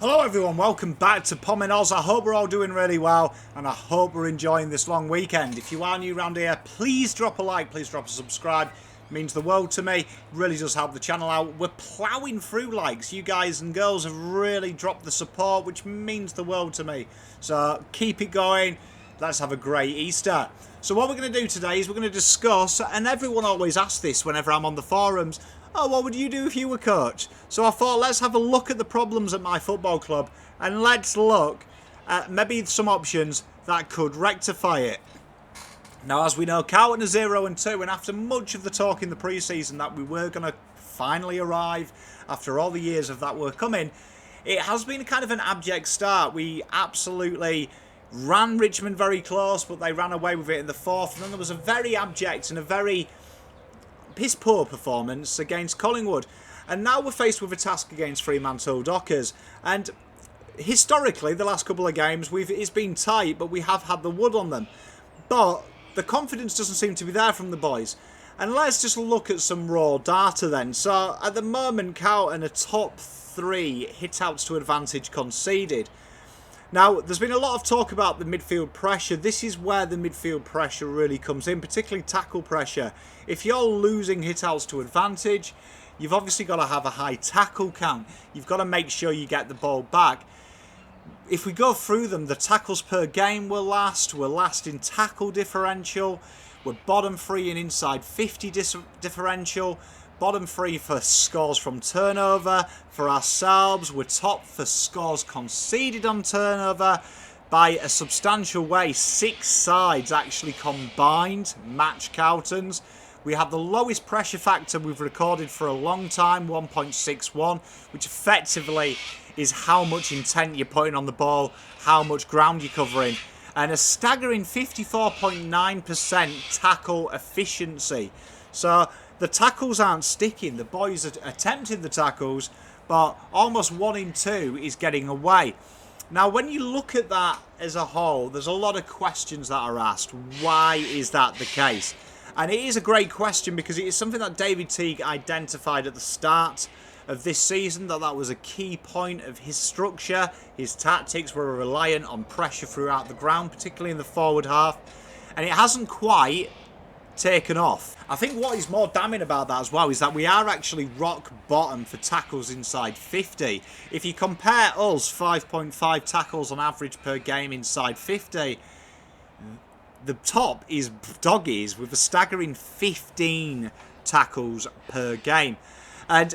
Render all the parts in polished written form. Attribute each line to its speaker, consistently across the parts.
Speaker 1: Hello everyone, welcome back to Pomming Oz. I hope we're all doing really well and I hope we're enjoying this long weekend. If you are new around here, please drop a like, please drop a subscribe. It means the world to me. It really does help the channel out. We're ploughing through likes. You guys and girls have really dropped the support, which means the world to me. So keep it going. Let's have a great Easter. So what we're going to do today is we're going to discuss, and everyone always asks this whenever I'm on the forums, oh, what would you do if you were coach? So I thought, let's have a look at the problems at my football club and let's look at maybe some options that could rectify it. Now, as we know, Carlton are 0-2, and after much of the talk in the pre-season that we were going to finally arrive after all the years of that were coming, it has been kind of an abject start. We absolutely ran Richmond very close, but they ran away with it in the fourth, and then there was a very abject and a very piss poor performance against Collingwood, and now we're faced with a task against Fremantle Dockers. And historically, the last couple of games, it's been tight, but we have had the wood on them. But the confidence doesn't seem to be there from the boys. And let's just look at some raw data then. So at the moment, Carlton are top 3 hit-outs to advantage conceded. Now, there's been a lot of talk about the midfield pressure. This is where the midfield pressure really comes in, particularly tackle pressure. If you're losing hit-outs to advantage, you've obviously got to have a high tackle count. You've got to make sure you get the ball back. If we go through them, the tackles per game were last. We're last in tackle differential. We're bottom 3 in inside 50 differential. Bottom 3 for scores from turnover. For ourselves, we're top for scores conceded on turnover by a substantial way. 6 sides actually combined match Carlton's. We have the lowest pressure factor we've recorded for a long time, 1.61, which effectively is how much intent you're putting on the ball, how much ground you're covering, and a staggering 54.9% tackle efficiency. So the tackles aren't sticking. The boys are attempting the tackles, but almost 1 in 2 is getting away. Now, when you look at that as a whole, there's a lot of questions that are asked. Why is that the case? And it is a great question because it is something that David Teague identified at the start of this season, that was a key point of his structure. His tactics were reliant on pressure throughout the ground, particularly in the forward half. And it hasn't quite taken off. I think what is more damning about that as well is that we are actually rock bottom for tackles inside 50. If you compare us, 5.5 tackles on average per game inside 50, the top is Doggies with a staggering 15 tackles per game. And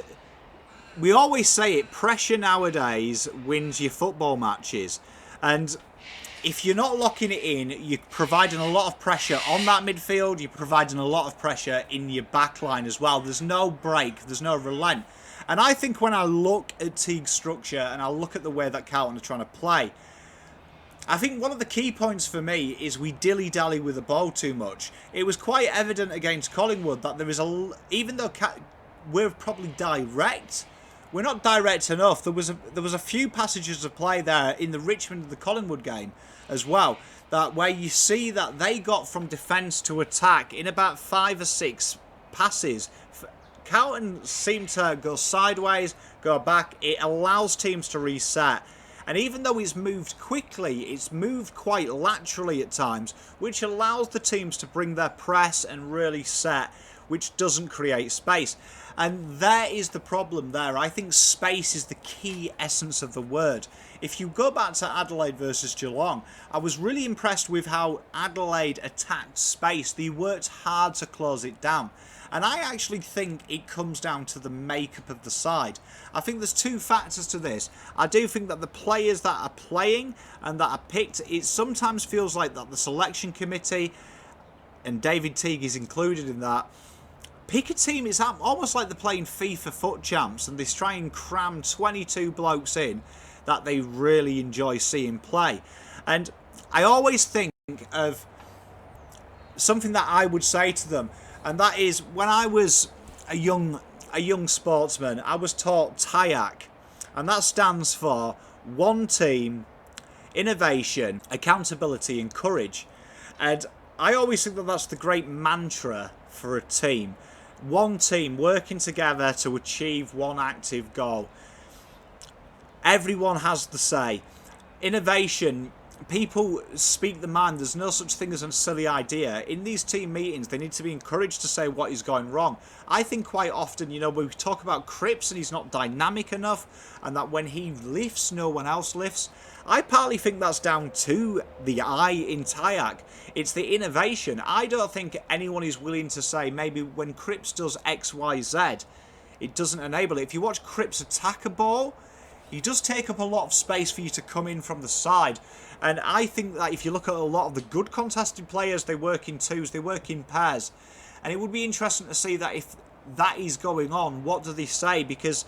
Speaker 1: we always say it, pressure nowadays wins your football matches. And if you're not locking it in, you're providing a lot of pressure on that midfield. You're providing a lot of pressure in your back line as well. There's no break. There's no relent. And I think when I look at Teague's structure and I look at the way that Carlton are trying to play, I think one of the key points for me is we dilly-dally with the ball too much. It was quite evident against Collingwood that there is even though we're probably direct, we're not direct enough. There was a few passages of play there in the Richmond and the Collingwood game as well, that where you see that they got from defence to attack in about 5 or 6 passes. Carlton seemed to go sideways, go back. It allows teams to reset. And even though it's moved quickly, it's moved quite laterally at times, which allows the teams to bring their press and really set, which doesn't create space. And there is the problem there. I think space is the key essence of the word. If you go back to Adelaide versus Geelong, I was really impressed with how Adelaide attacked space. They worked hard to close it down. And I actually think it comes down to the makeup of the side. I think there's 2 factors to this. I do think that the players that are playing and that are picked, it sometimes feels like that the selection committee, and David Teague is included in that, pick a team. It's almost like they're playing FIFA Foot Champs and they try and cram 22 blokes in that they really enjoy seeing play. And I always think of something that I would say to them, and that is, when I was a young sportsman, I was taught TIAC, and that stands for One Team, Innovation, Accountability and Courage. And I always think that that's the great mantra for a team. One team working together to achieve one active goal. Everyone has the say. Innovation, people speak the mind. There's no such thing as a silly idea. In these team meetings, they need to be encouraged to say what is going wrong. I think quite often, you know, we talk about Cripps and he's not dynamic enough, and that when he lifts, no one else lifts. I partly think that's down to the eye in Tyack. It's the innovation. I don't think anyone is willing to say maybe when Cripps does X, Y, Z, it doesn't enable it. If you watch Cripps attack a ball, he does take up a lot of space for you to come in from the side. And I think that if you look at a lot of the good contested players, they work in twos, they work in pairs. And it would be interesting to see that if that is going on, what do they say? Because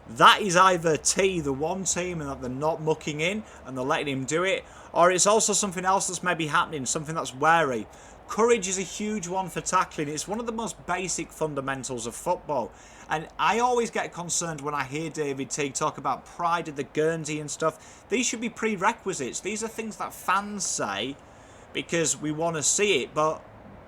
Speaker 1: that is either the one team and that they're not mucking in and they're letting him do it, or it's also something else that's maybe happening, something that's wary. Courage is a huge one for tackling. It's one of the most basic fundamentals of football. And I always get concerned when I hear David Teague talk about pride of the Guernsey and stuff. These should be prerequisites. These are things that fans say because we want to see it, but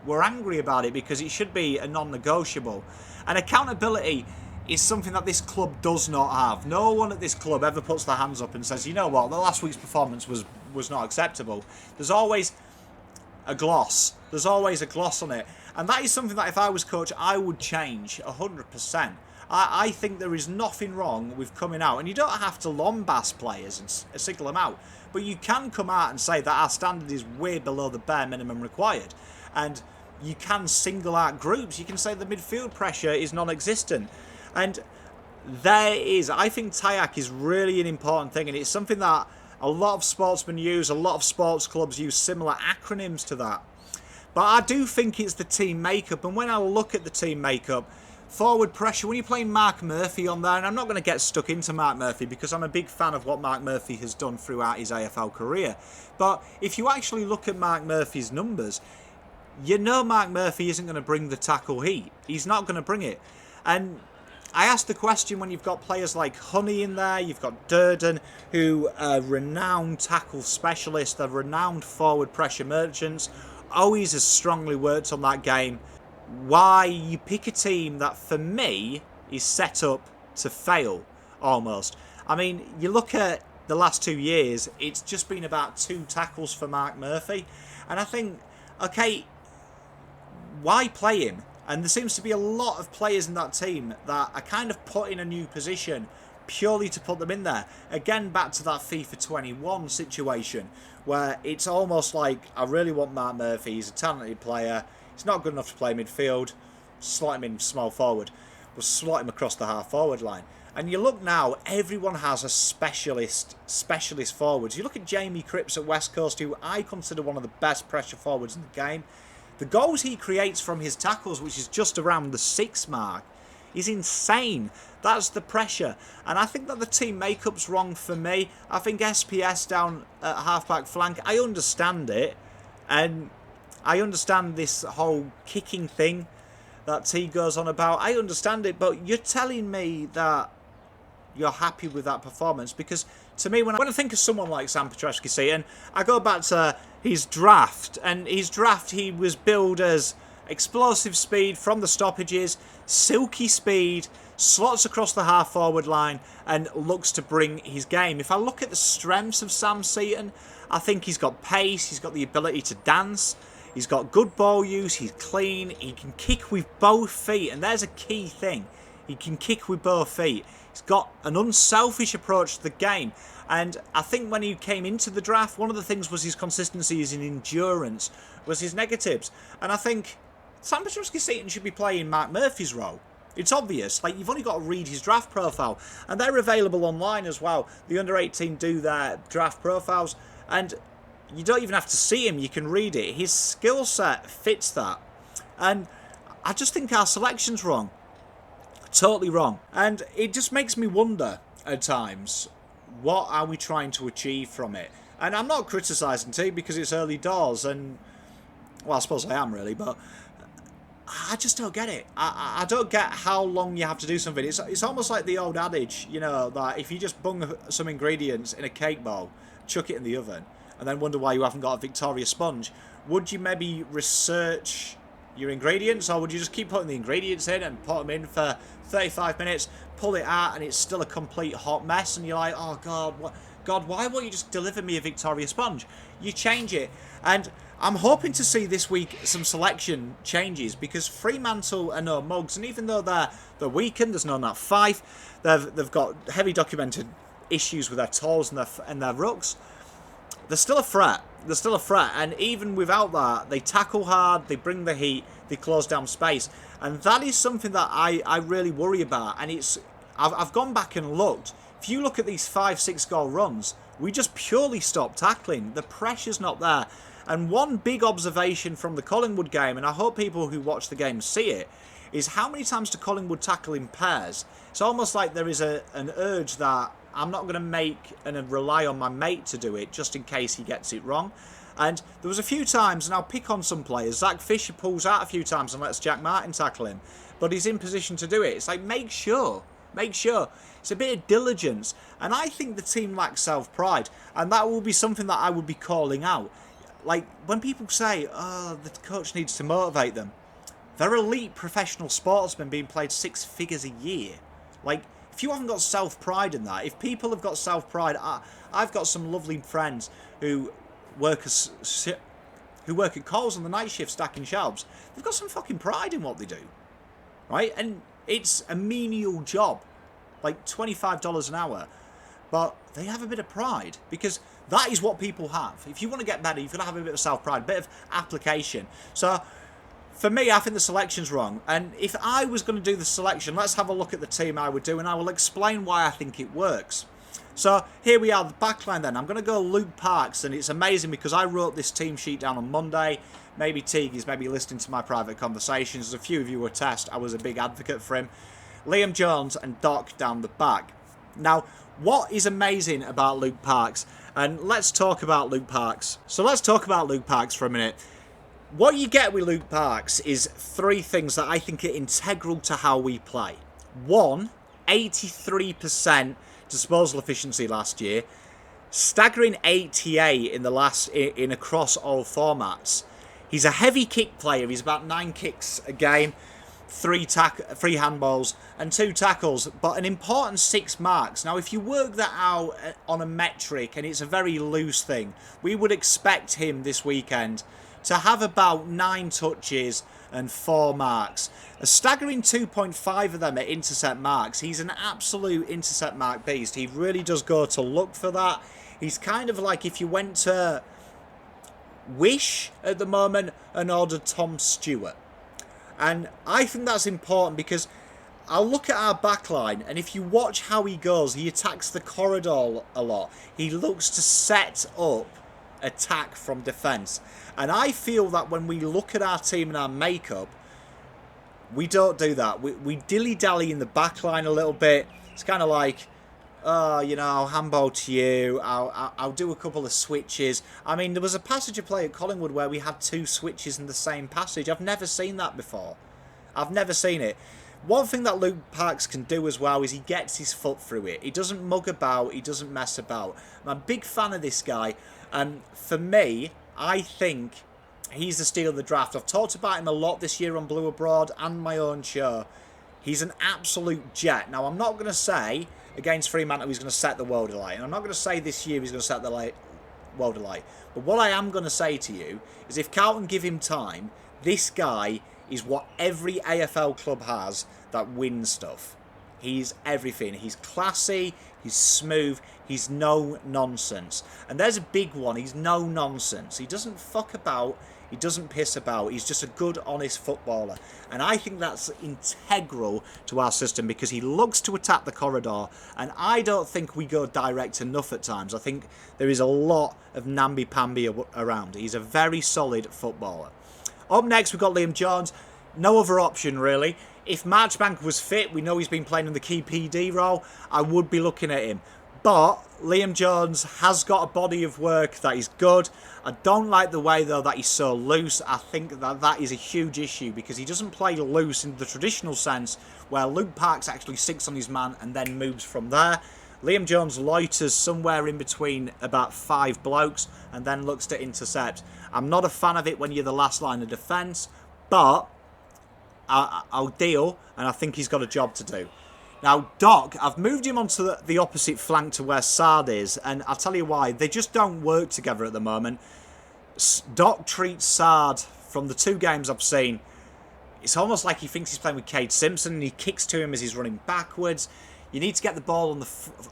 Speaker 1: we're angry about it because it should be a non-negotiable. And accountability is something that this club does not have. No one at this club ever puts their hands up and says, you know what, the last week's performance was not acceptable. There's always a gloss. There's always a gloss on it. And that is something that if I was coach, I would change 100%. I think there is nothing wrong with coming out. And you don't have to lambast players and single them out. But you can come out and say that our standard is way below the bare minimum required. And you can single out groups. You can say the midfield pressure is non-existent. And there is, I think Tyack is really an important thing. And it's something that a lot of sportsmen use. A lot of sports clubs use similar acronyms to that. But I do think it's the team makeup. And when I look at the team makeup, forward pressure, when you're playing Mark Murphy on there, and I'm not going to get stuck into Mark Murphy because I'm a big fan of what Mark Murphy has done throughout his AFL career. But if you actually look at Mark Murphy's numbers, you know Mark Murphy isn't going to bring the tackle heat. He's not going to bring it. And I asked the question when you've got players like Honey in there, you've got Durden, who are renowned tackle specialists, they're renowned forward pressure merchants, always has strongly worked on that game. Why you pick a team that, for me, is set up to fail, almost. I mean, you look at the last 2 years, it's just been about 2 tackles for Mark Murphy. And I think, okay, why play him? And there seems to be a lot of players in that team that are kind of put in a new position purely to put them in there. Again, back to that FIFA 21 situation, where it's almost like, I really want Mark Murphy, he's a talented player, he's not good enough to play midfield, slot him in small forward, but slot him across the half forward line. And you look now, everyone has a specialist forwards. You look at Jamie Cripps at West Coast, who I consider one of the best pressure forwards in the game. The goals he creates from his tackles, which is just around the 6 mark, is insane. That's the pressure. And I think that the team makeup's wrong for me. I think SPS down at half-back flank, I understand it. And I understand this whole kicking thing that T goes on about. I understand it, but you're telling me that you're happy with that performance, because to me, when I think of someone like Sam Petrevski-Seton, I go back to his draft, and his draft, he was billed as explosive speed from the stoppages, silky speed, slots across the half-forward line, and looks to bring his game. If I look at the strengths of Sam Seton, I think he's got pace, he's got the ability to dance, he's got good ball use, he's clean, he can kick with both feet, and there's a key thing. He can kick with both feet. He's got an unselfish approach to the game. And I think when he came into the draft, one of the things was his consistency, his endurance, was his negatives. And I think Sam Petrevski-Seton should be playing Mark Murphy's role. It's obvious. Like, you've only got to read his draft profile. And they're available online as well. The under-18 do their draft profiles. And you don't even have to see him. You can read it. His skill set fits that. And I just think our selection's wrong. Totally wrong. And it just makes me wonder at times, what are we trying to achieve from it? And I'm not criticising T because it's early doors, and well, I suppose I am really, but I just don't get it. I don't get how long you have to do something. It's almost like the old adage, you know, that if you just bung some ingredients in a cake bowl, chuck it in the oven, and then wonder why you haven't got a Victoria sponge, would you maybe research your ingredients, or would you just keep putting the ingredients in and put them in for 35 minutes, pull it out and it's still a complete hot mess, and you're like, oh God, why won't you just deliver me a Victoria sponge? You change it, and I'm hoping to see this week some selection changes, because Fremantle are no mugs, and even though they're weakened, there's no Nat Fife, they've got heavy documented issues with their toes and their rucks. They're still a threat. They're still a threat, and even without that, they tackle hard, they bring the heat, they close down space, and that is something that I really worry about. And I've gone back and looked. If you look at these 5-6 goal runs, we just purely stop tackling. The pressure's not there. And one big observation from the Collingwood game, and I hope people who watch the game see it, is how many times do Collingwood tackle in pairs? It's almost like there is an urge that I'm not going to make and rely on my mate to do it just in case he gets it wrong. And there was a few times, and I'll pick on some players, Zach Fisher pulls out a few times and lets Jack Martin tackle him, but he's in position to do it. It's like, make sure. It's a bit of diligence, and I think the team lacks self-pride, and that will be something that I would be calling out. Like, when people say, oh, the coach needs to motivate them, they're elite professional sportsmen being paid 6 figures a year. Like, if you haven't got self-pride in that, if people have got self-pride, I've got some lovely friends who work at Coles on the night shift stacking shelves. They've got some fucking pride in what they do, right? And it's a menial job, like $25 an hour, but they have a bit of pride, because that is what people have. If you want to get better, you've got to have a bit of self-pride, a bit of application. So for me, I think the selection's wrong. And if I was going to do the selection, let's have a look at the team I would do, and I will explain why I think it works. So here we are, the backline then. I'm going to go Luke Parks, and it's amazing because I wrote this team sheet down on Monday. Maybe Teague's maybe listening to my private conversations. As a few of you attest, I was a big advocate for him. Liam Jones and Doc down the back. Now, what is amazing about Luke Parks? And let's talk about Luke Parks. So let's talk about Luke Parks for a minute. What you get with Luke Parks is 3 things that I think are integral to how we play. 1, 83% disposal efficiency last year, staggering 88 in across all formats. He's a heavy kick player. He's about 9 kicks a game, 3 handballs and 2 tackles, but an important 6 marks. Now, if you work that out on a metric, and it's a very loose thing, we would expect him this weekend to have about 9 touches and 4 marks. A staggering 2.5 of them are intercept marks. He's an absolute intercept mark beast. He really does go to look for that. He's kind of like if you went to Wish at the moment and ordered Tom Stewart. And I think that's important, because I'll look at our backline, and if you watch how he goes, he attacks the corridor a lot. He looks to set up attack from defence. And I feel that when we look at our team and our makeup, we don't do that. We dilly-dally in the backline a little bit. It's kind of like, oh, you know, I'll handball to you. I'll do a couple of switches. I mean, there was a passage of play at Collingwood where we had 2 switches in the same passage. I've never seen that before. I've never seen it. One thing that Luke Parks can do as well is he gets his foot through it. He doesn't mug about. He doesn't mess about. I'm a big fan of this guy. And for me, I think he's the steal of the draft. I've talked about him a lot this year on Blue Abroad and my own show. He's an absolute jet. Now, I'm not going to say against Fremantle he's going to set the world alight. And I'm not going to say this year he's going to set the world alight. But what I am going to say to you is if Carlton give him time, this guy is what every AFL club has that wins stuff. He's everything. He's classy, he's smooth, he's no nonsense. And there's a big one. He's no nonsense. He doesn't fuck about, he doesn't piss about. He's just a good, honest footballer. And I think that's integral to our system, because he looks to attack the corridor, and I don't think we go direct enough at times. I think there is a lot of namby-pamby around. He's a very solid footballer. Up next, we've got Liam Jones. No other option, really. If Marchbank was fit, we know he's been playing in the key PD role, I would be looking at him. But Liam Jones has got a body of work that is good. I don't like the way, though, that he's so loose. I think that is a huge issue, because he doesn't play loose in the traditional sense, where Luke Parks actually sits on his man and then moves from there. Liam Jones loiters somewhere in between about 5 blokes and then looks to intercept. I'm not a fan of it when you're the last line of defence, but I'll deal, and I think he's got a job to do. Now, Doc, I've moved him onto the opposite flank to where Sard is, and I'll tell you why. They just don't work together at the moment. Doc treats Sard, from the 2 games I've seen, it's almost like he thinks he's playing with Cade Simpson, and he kicks to him as he's running backwards. You need to get the ball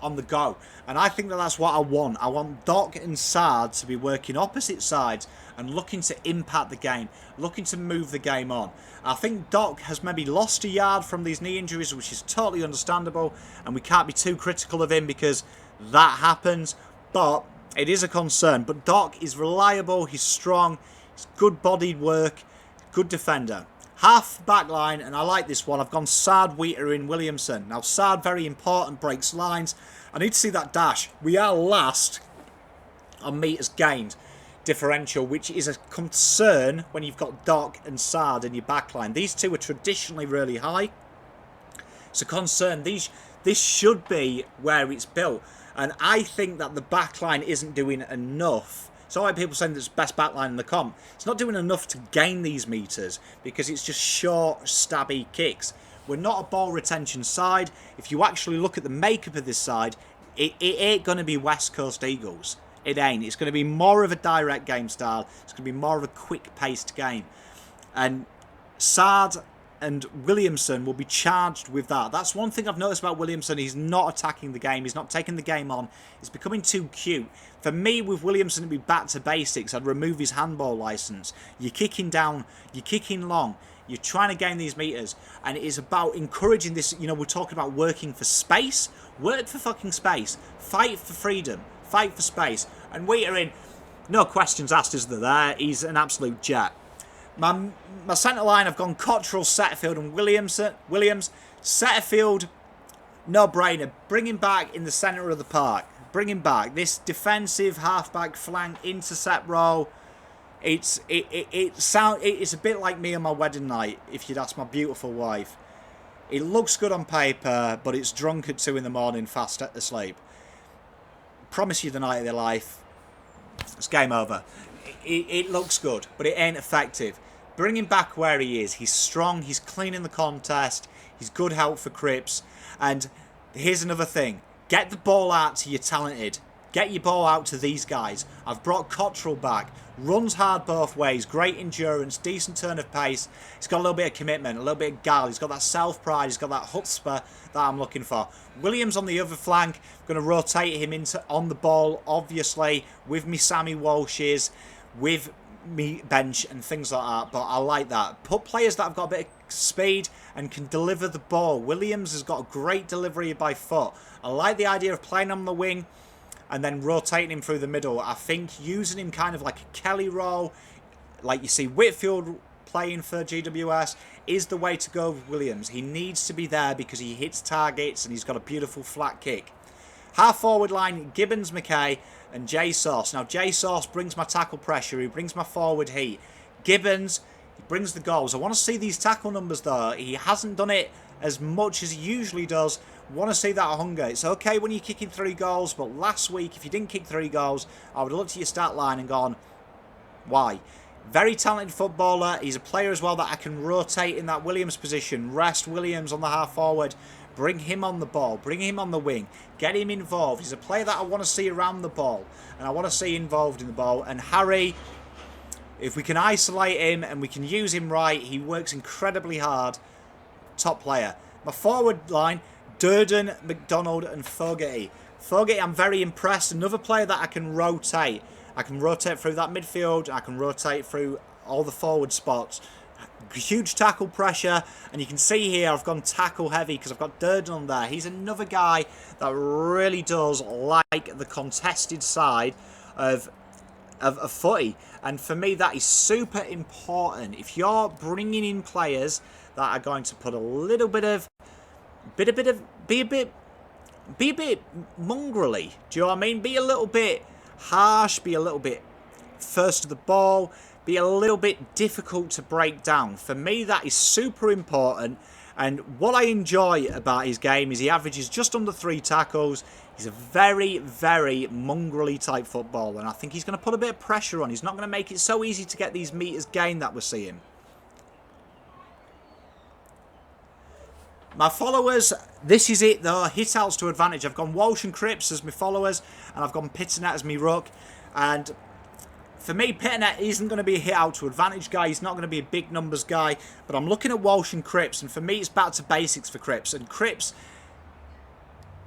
Speaker 1: on the go. And I think that that's what I want. I want Doc and Sard to be working opposite sides and looking to impact the game, looking to move the game on. I think Doc has maybe lost a yard from these knee injuries, which is totally understandable, and we can't be too critical of him because that happens. But it is a concern. But Doc is reliable, he's strong, he's good-bodied work, good defender. Half back line, and I like this one. I've gone Sard, Wheater in Williamson. Now, Sard, very important, breaks lines. I need to see that dash. We are last on metres gained differential, which is a concern when you've got Doc and Sard in your back line. These 2 are traditionally really high. It's a concern. This should be where it's built. And I think that the back line isn't doing enough. So why people saying it's the best backline in the comp. It's not doing enough to gain these metres because it's just short, stabby kicks. We're not a ball retention side. If you actually look at the makeup of this side, it ain't going to be West Coast Eagles. It ain't. It's going to be more of a direct game style. It's going to be more of a quick-paced game. And Sard and Williamson will be charged with that. That's one thing I've noticed about Williamson. He's not attacking the game. He's not taking the game on. He's becoming too cute. For me, with Williamson, it'd be back to basics. I'd remove his handball licence. You're kicking down. You're kicking long. You're trying to gain these metres. And it is about encouraging this. You know, we're talking about working for space. Work for fucking space. Fight for freedom. Fight for space. And Wheater in, no questions asked, is there? He's an absolute jet. My centre line, I've gone Cottrell, Setterfield and Williams. Setterfield, no brainer. Bring him back in the centre of the park. Bring him back. This defensive half-back flank intercept role, it's a bit like me on my wedding night, if you'd ask my beautiful wife. It looks good on paper, but it's drunk at 2 in the morning, fast asleep. Promise you the night of their life, it's game over. It looks good, but it ain't effective. Bring him back where he is. He's strong, he's clean in the contest, he's good help for Cripps. And here's another thing. Get the ball out to your talented. Get your ball out to these guys. I've brought Cottrell back. Runs hard both ways. Great endurance. Decent turn of pace. He's got a little bit of commitment. A little bit of guile. He's got that self-pride. He's got that chutzpah that I'm looking for. Williams on the other flank. I'm going to rotate him into on the ball, obviously, with me Sammy Walshes, with me bench and things like that. But I like that. Put players that have got a bit of speed and can deliver the ball. Williams has got a great delivery by foot. I like the idea of playing on the wing and then rotating him through the middle. I think using him kind of like a Kelly role, like you see Whitfield playing for GWS, is the way to go with Williams. He needs to be there because he hits targets and he's got a beautiful flat kick. Half forward line, Gibbons, McKay and J Sauce. Now J Sauce brings my tackle pressure, he brings my forward heat. Gibbons, he brings the goals. I want to see these tackle numbers though. He hasn't done it as much as he usually does. Want to see that hunger. It's okay when you're kicking 3 goals, but last week, if you didn't kick 3 goals, I would have looked at your stat line and gone, why? Very talented footballer. He's a player as well that I can rotate in that Williams position. Rest Williams on the half forward. Bring him on the ball. Bring him on the wing. Get him involved. He's a player that I want to see around the ball, and I want to see involved in the ball. And Harry, if we can isolate him and we can use him right, he works incredibly hard. Top player. My forward line, Durden, McDonald and Fogarty. Fogarty, I'm very impressed. Another player that I can rotate. I can rotate through that midfield. I can rotate through all the forward spots. Huge tackle pressure. And you can see here I've gone tackle heavy because I've got Durden on there. He's another guy that really does like the contested side of footy. And for me, that is super important. If you're bringing in players that are going to put a little bit of be a bit mongrelly. Do you know what I mean? Be a little bit harsh, be a little bit first to the ball, be a little bit difficult to break down. For me, that is super important. And what I enjoy about his game is he averages just under 3 tackles. He's a very, very mongrelly type footballer. And I think he's going to put a bit of pressure on. He's not going to make it so easy to get these metres gained that we're seeing. My followers, this is it though, hit-outs to advantage. I've gone Walsh and Cripps as my followers, and I've gone Pitternet as my ruck. And for me, Pitternet isn't going to be a hit-out to advantage guy. He's not going to be a big numbers guy. But I'm looking at Walsh and Cripps, and for me, it's back to basics for Cripps. And Cripps,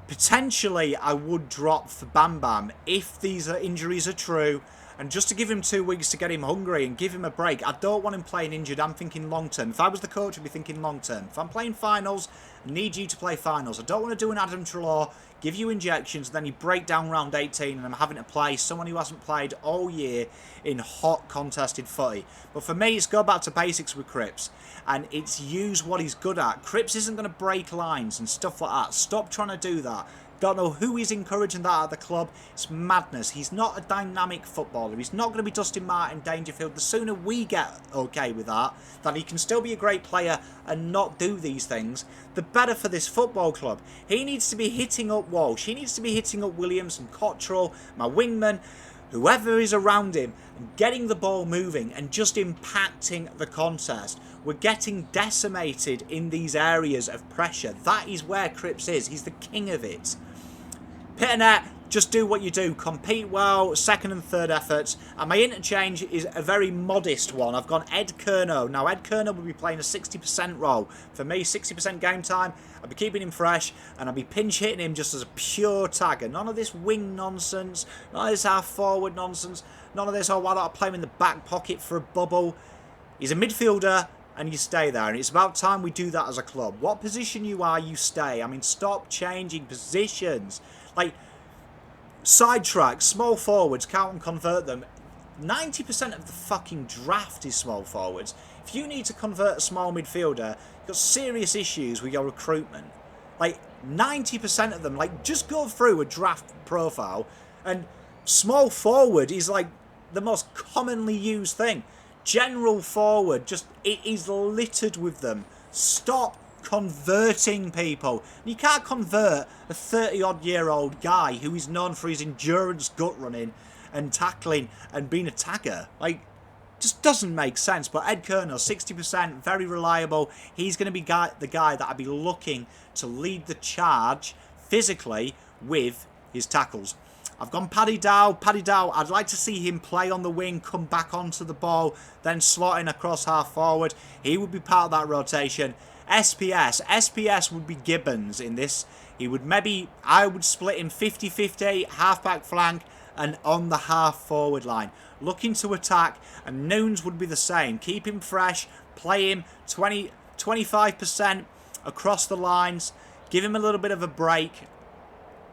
Speaker 1: potentially, I would drop for Bam Bam if these injuries are true. And just to give him 2 weeks to get him hungry and give him a break. I don't want him playing injured. I'm thinking long term. If I was the coach, I'd be thinking long term. If I'm playing finals, I need you to play finals. I don't want to do an Adam Treloar, give you injections, and then you break down round 18 and I'm having to play someone who hasn't played all year in hot contested footy. But for me, it's go back to basics with Cripps. And it's use what he's good at. Cripps isn't going to break lines and stuff like that. Stop trying to do that. Don't know who is encouraging that at the club. It's madness. He's not a dynamic footballer. He's not going to be Dustin Martin, Dangerfield. The sooner we get okay with that he can still be a great player and not do these things, the better for this football club. He needs to be hitting up Walsh. He needs to be hitting up Williams and Cottrell, my wingman, whoever is around him, and getting the ball moving and just impacting the contest. We're getting decimated in these areas of pressure. That is where Cripps is. He's the king of it. Pitternet, just do what you do. Compete well, second and third efforts. And my interchange is a very modest one. I've gone Ed Curnow. Now, Ed Curnow will be playing a 60% role. For me, 60% game time. I'll be keeping him fresh. And I'll be pinch hitting him just as a pure tagger. None of this wing nonsense. None of this half-forward nonsense. None of this, oh, why don't I play him in the back pocket for a bubble? He's a midfielder. And you stay there. And it's about time we do that as a club. What position you are, you stay. I mean, stop changing positions. Like, sidetrack, small forwards, Carlton convert them. 90% of the fucking draft is small forwards. If you need to convert a small midfielder, you've got serious issues with your recruitment. Like, 90% of them, like, just go through a draft profile, and small forward is, like, the most commonly used thing. General forward, just, it is littered with them. Stop converting people. You can't convert a 30-odd-year-old guy who is known for his endurance, gut running and tackling and being a tagger. Like, just doesn't make sense. But Ed Curnow, 60%, very reliable. He's going to be the guy that I'd be looking to lead the charge physically with his tackles. I've gone Paddy Dow. Paddy Dow, I'd like to see him play on the wing, come back onto the ball, then slot in across half forward. He would be part of that rotation. SPS would be Gibbons in this. He would I would split him 50-50, half-back flank, and on the half-forward line. Looking to attack, and Noons would be the same. Keep him fresh, play him 25% across the lines, give him a little bit of a break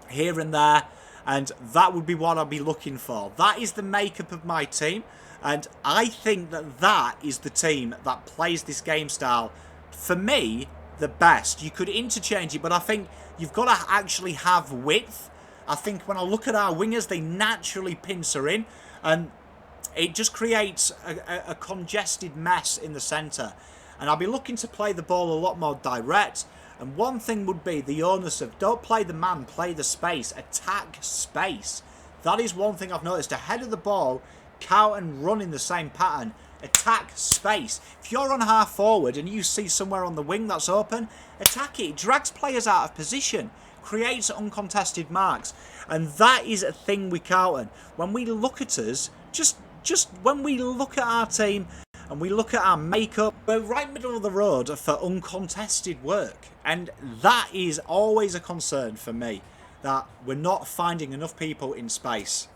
Speaker 1: here and there, and that would be what I'd be looking for. That is the makeup of my team, and I think that is the team that plays this game style, for me, the best. You could interchange it, but I think you've got to actually have width. I think when I look at our wingers, they naturally pincer in, and it just creates a congested mess in the centre. And I'll be looking to play the ball a lot more direct. And one thing would be the onus of don't play the man, play the space, attack space. That is one thing I've noticed. Ahead of the ball, Carlton run in the same pattern. Attack space. If you're on half forward and you see somewhere on the wing that's open, attack it. It drags players out of position, creates uncontested marks, and that is a thing with Carlton. When we look at us, just when we look at our team and we look at our makeup, we're right middle of the road for uncontested work, and that is always a concern for me, that we're not finding enough people in space.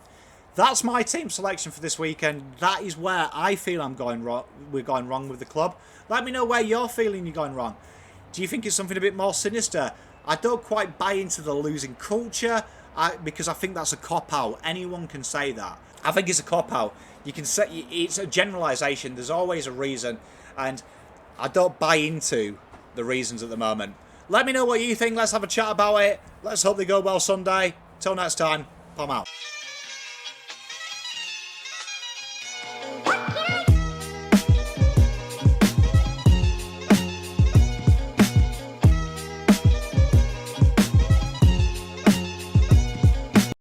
Speaker 1: That's my team selection for this weekend. That is where I feel I'm going wrong. We're going wrong with the club. Let me know where you're feeling you're going wrong. Do you think it's something a bit more sinister? I don't quite buy into the losing culture because I think that's a cop-out. Anyone can say that. I think it's a cop-out. You can say it's a generalisation. There's always a reason, and I don't buy into the reasons at the moment. Let me know what you think. Let's have a chat about it. Let's hope they go well Sunday. Till next time, Pom out.